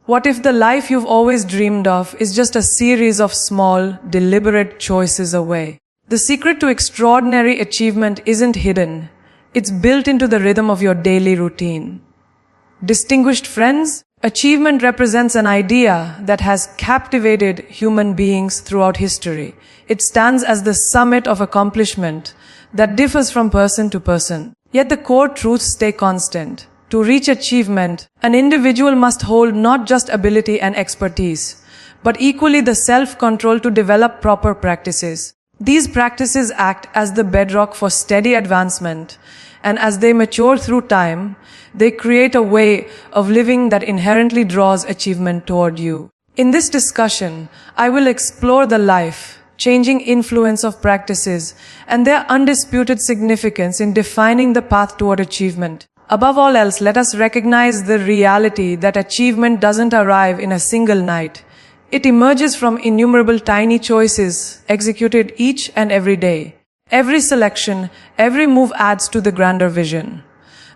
What if the life you've always dreamed of is just a series of small, deliberate choices away? The secret to extraordinary achievement isn't hidden. It's built into the rhythm of your daily routine. Distinguished friends, achievement represents an idea that has captivated human beings throughout history. It stands as the summit of accomplishment that differs from person to person. Yet the core truths stay constant. To reach achievement, an individual must hold not just ability and expertise, but equally the self-control to develop proper practices. These practices act as the bedrock for steady advancement, and as they mature through time, they create a way of living that inherently draws achievement toward you. In this discussion, I will explore the life-changing influence of practices and their undisputed significance in defining the path toward achievement. Above all else, let us recognize the reality that achievement doesn't arrive in a single night. It emerges from innumerable tiny choices executed each and every day. Every selection, every move adds to the grander vision.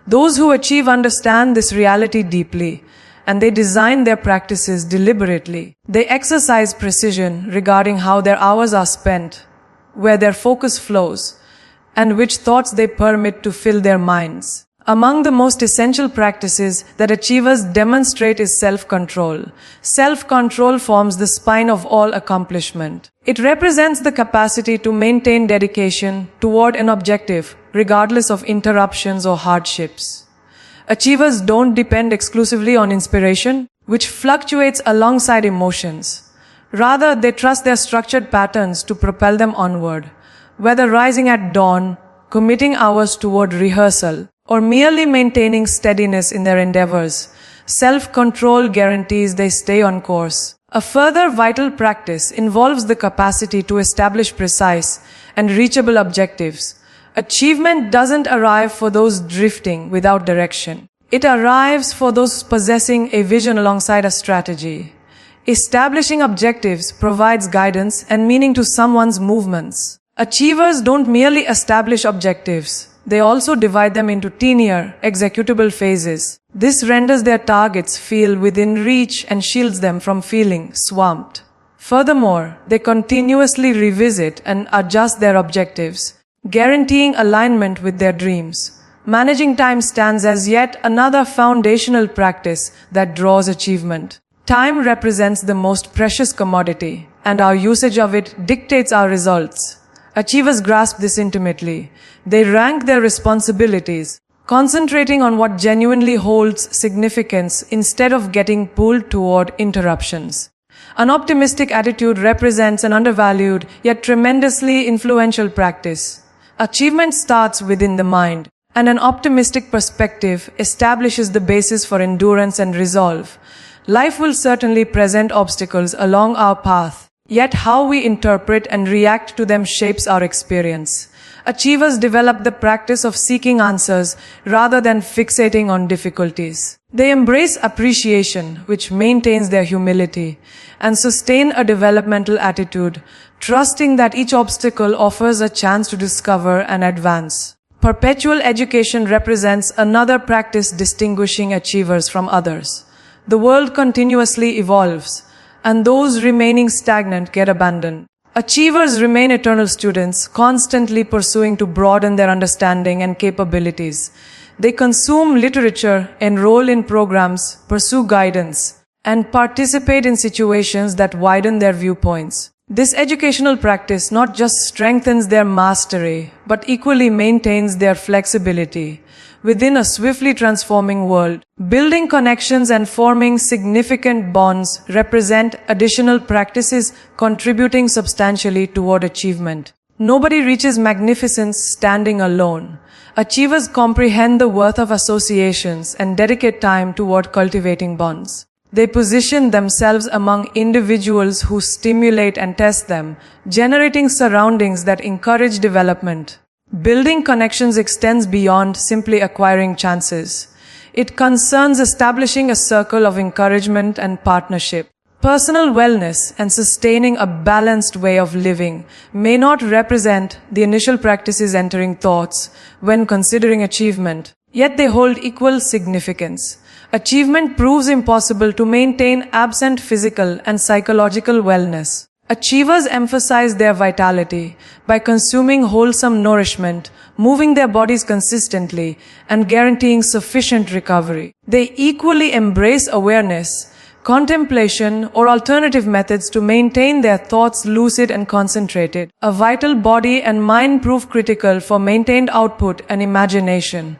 Those who achieve understand this reality deeply, and they design their practices deliberately. They exercise precision regarding how their hours are spent, where their focus flows, and which thoughts they permit to fill their minds. Among the most essential practices that achievers demonstrate is self-control. Self-control forms the spine of all accomplishment. It represents the capacity to maintain dedication toward an objective, regardless of interruptions or hardships. Achievers don't depend exclusively on inspiration, which fluctuates alongside emotions. Rather, they trust their structured patterns to propel them onward. Whether rising at dawn, committing hours toward rehearsal, or merely maintaining steadiness in their endeavors, self-control guarantees they stay on course. A further vital practice involves the capacity to establish precise and reachable objectives. Achievement doesn't arrive for those drifting without direction. It arrives for those possessing a vision alongside a strategy. Establishing objectives provides guidance and meaning to someone's movements. Achievers don't merely establish objectives. They also divide them into linear, executable phases. This renders their targets feel within reach and shields them from feeling swamped. Furthermore, they continuously revisit and adjust their objectives, guaranteeing alignment with their dreams. Managing time stands as yet another foundational practice that draws achievement. Time represents the most precious commodity, and our usage of it dictates our results. Achievers grasp this intimately. They rank their responsibilities, concentrating on what genuinely holds significance instead of getting pulled toward interruptions. An optimistic attitude represents an undervalued yet tremendously influential practice. Achievement starts within the mind, and an optimistic perspective establishes the basis for endurance and resolve. Life will certainly present obstacles along our path. Yet how we interpret and react to them shapes our experience. Achievers develop the practice of seeking answers rather than fixating on difficulties. They embrace appreciation, which maintains their humility, and sustain a developmental attitude, trusting that each obstacle offers a chance to discover and advance. Perpetual education represents another practice distinguishing achievers from others. The world continuously evolves, and those remaining stagnant get abandoned. Achievers remain eternal students, constantly pursuing to broaden their understanding and capabilities. They consume literature, enroll in programs, pursue guidance, and participate in situations that widen their viewpoints. This educational practice not just strengthens their mastery, but equally maintains their flexibility within a swiftly transforming world. Building connections and forming significant bonds represent additional practices contributing substantially toward achievement. Nobody reaches magnificence standing alone. Achievers comprehend the worth of associations and dedicate time toward cultivating bonds. They position themselves among individuals who stimulate and test them, generating surroundings that encourage development. Building connections extends beyond simply acquiring chances. It concerns establishing a circle of encouragement and partnership. Personal wellness and sustaining a balanced way of living may not represent the initial practices entering thoughts when considering achievement, yet they hold equal significance. Achievement proves impossible to maintain absent physical and psychological wellness. Achievers emphasize their vitality by consuming wholesome nourishment, moving their bodies consistently, and guaranteeing sufficient recovery. They equally embrace awareness, contemplation, or alternative methods to maintain their thoughts lucid and concentrated. A vital body and mind prove critical for maintained output and imagination.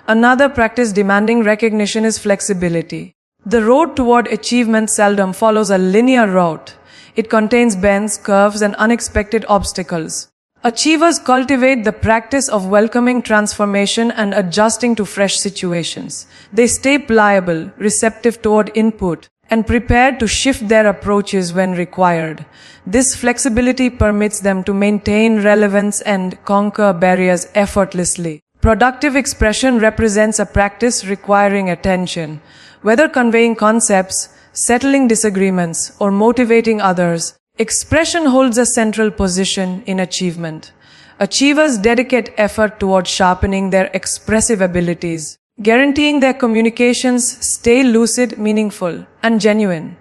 Another practice demanding recognition is flexibility. The road toward achievement seldom follows a linear route. It contains bends, curves, and unexpected obstacles. Achievers cultivate the practice of welcoming transformation and adjusting to fresh situations. They stay pliable, receptive toward input, and prepared to shift their approaches when required. This flexibility permits them to maintain relevance and conquer barriers effortlessly. Productive expression represents a practice requiring attention. Whether conveying concepts, settling disagreements, or motivating others, expression holds a central position in achievement. Achievers dedicate effort toward sharpening their expressive abilities, guaranteeing their communications stay lucid, meaningful, and genuine.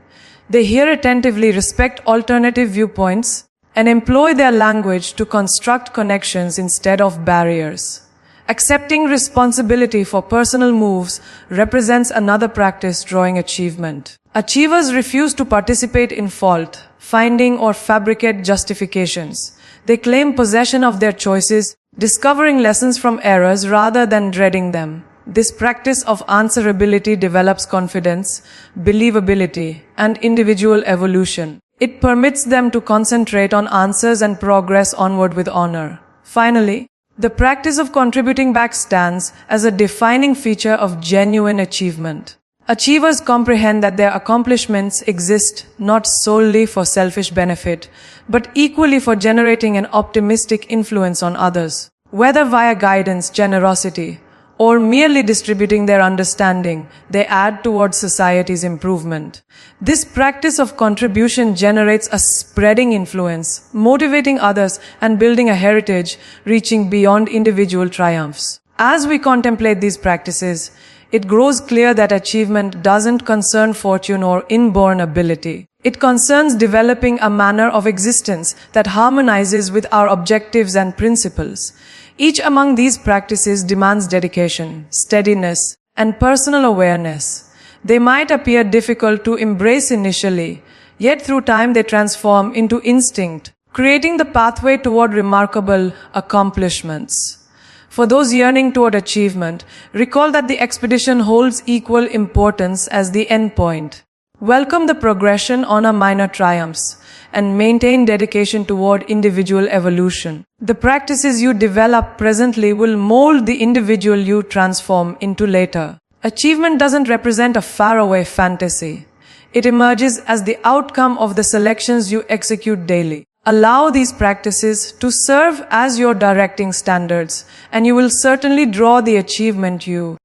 They hear attentively, respect alternative viewpoints, and employ their language to construct connections instead of barriers. Accepting responsibility for personal moves represents another practice drawing achievement. Achievers refuse to participate in fault, finding, or fabricate justifications. They claim possession of their choices, discovering lessons from errors rather than dreading them. This practice of answerability develops confidence, believability, and individual evolution. It permits them to concentrate on answers and progress onward with honor. Finally, the practice of contributing back stands as a defining feature of genuine achievement. Achievers comprehend that their accomplishments exist not solely for selfish benefit, but equally for generating an optimistic influence on others. Whether via guidance, generosity, or merely distributing their understanding, they add towards society's improvement. This practice of contribution generates a spreading influence, motivating others and building a heritage reaching beyond individual triumphs. As we contemplate these practices, it grows clear that achievement doesn't concern fortune or inborn ability. It concerns developing a manner of existence that harmonizes with our objectives and principles. Each among these practices demands dedication, steadiness, and personal awareness. They might appear difficult to embrace initially, yet through time they transform into instinct, creating the pathway toward remarkable accomplishments. For those yearning toward achievement, recall that the expedition holds equal importance as the endpoint. Welcome the progression, honor minor triumphs, and maintain dedication toward individual evolution. The practices you develop presently will mold the individual you transform into later. Achievement doesn't represent a faraway fantasy. It emerges as the outcome of the selections you execute daily. Allow these practices to serve as your directing standards, and you will certainly draw the achievement you